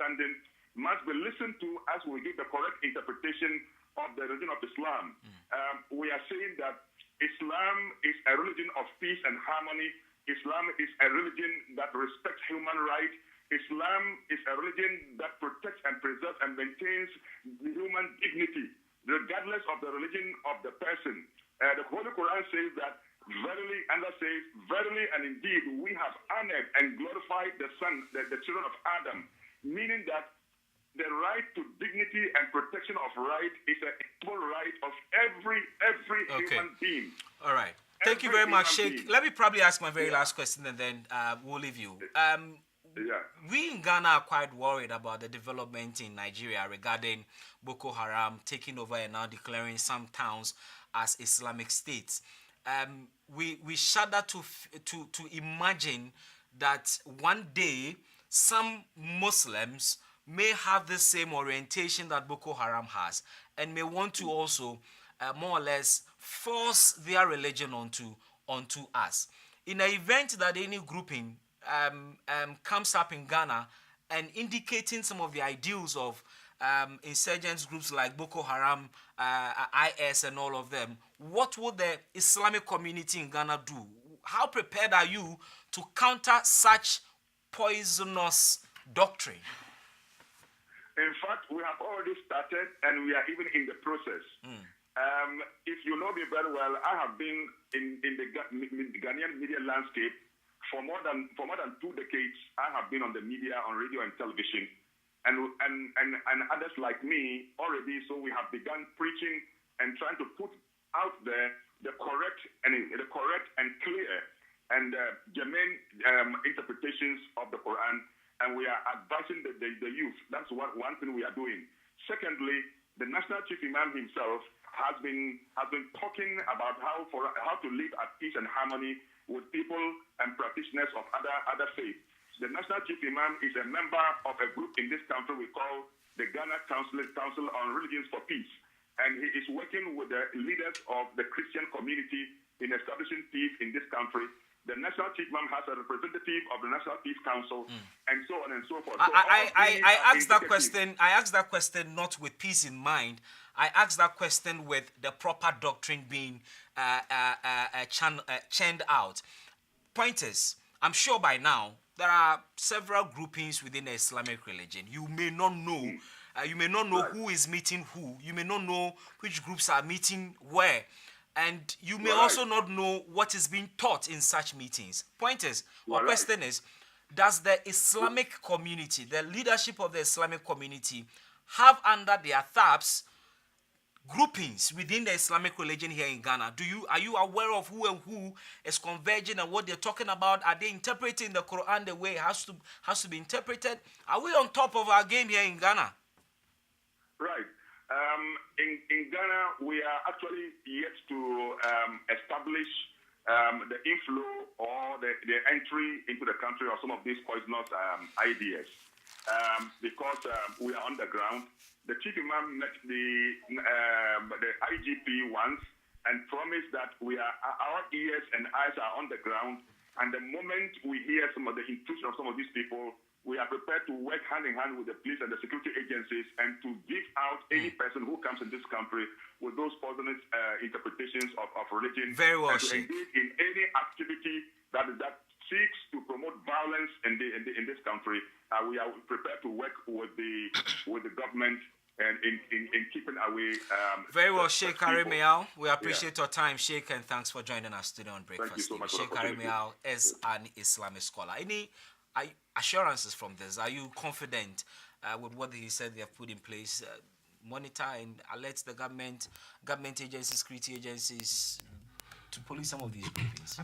understanding must be listened to as we give the correct interpretation of the religion of Islam. We are saying that Islam is a religion of peace and harmony. Islam is a religion that respects human rights. Islam is a religion that protects and preserves and maintains the human dignity, regardless of the religion of the person. The Holy Quran says that, verily, Allah says, verily and indeed, we have honored and glorified the children of Adam, meaning that the right to dignity and protection of right is an equal right of every human being. All right. Thank you very much, Sheikh. Let me probably ask my very last question and then we'll leave you. We in Ghana are quite worried about the development in Nigeria regarding Boko Haram taking over and now declaring some towns as Islamic states. We shudder to imagine that one day some Muslims may have the same orientation that Boko Haram has and may want to also more or less force their religion onto us. In the event that any grouping comes up in Ghana and indicating some of the ideals of insurgents groups like Boko Haram, IS and all of them, what would the Islamic community in Ghana do? How prepared are you to counter such poisonous doctrine? In fact, we have already started and we are even in the process. If you know me very well, I have been in the Ghanaian media landscape for more than 2 decades. I have been on the media, on radio and television, and others like me already. So we have begun preaching and trying to put out there the correct and clear and germane interpretations of the Quran, and we are advising the youth. That's one thing we are doing. Secondly, the National Chief Imam himself has been talking about how to live at peace and harmony with people and practitioners of other faiths. The National Chief Imam is a member of a group in this country we call the Ghana Council on Religions for Peace, and he is working with the leaders of the Christian community in establishing peace in this country. The National Chief Imam has a representative of the National Peace Council, and so on and so forth. So I asked that question. I asked that question not with peace in mind. I asked that question with the proper doctrine being churned out. Point is, I'm sure by now there are several groupings within the Islamic religion. You may not know. You may not know who is meeting who. You may not know which groups are meeting where. And you may also not know what is being taught in such meetings. Point is, or question is, does the Islamic community, the leadership of the Islamic community, have under their thabs groupings within the Islamic religion here in Ghana? Are you aware of who and who is converging and what they're talking about? Are they interpreting the Quran the way it has to be interpreted? Are we on top of our game here in Ghana? Right. In Ghana, we are actually yet to establish the inflow or the entry into the country of some of these poisonous ideas because we are underground. The Chief Imam met the IGP once and promised that our ears and eyes are on the ground, and the moment we hear some of the intrusion of some of these people, we are prepared to work hand in hand with the police and the security agencies and to give out any person who comes in this country with those poisonous interpretations of religion. Very well, and to engage in any activity that seeks to promote violence in this country. We are prepared to work with the government and in keeping away. Very well, Sheikh Karim Eyal. We appreciate your time, Sheikh, and thanks for joining us today on Breakfast. Thank you so much. Sheikh Karim Eyal is an Islamic scholar. Any assurances from this? Are you confident with what he said they have put in place? Monitor and alert the government agencies, security agencies to police some of these groupings.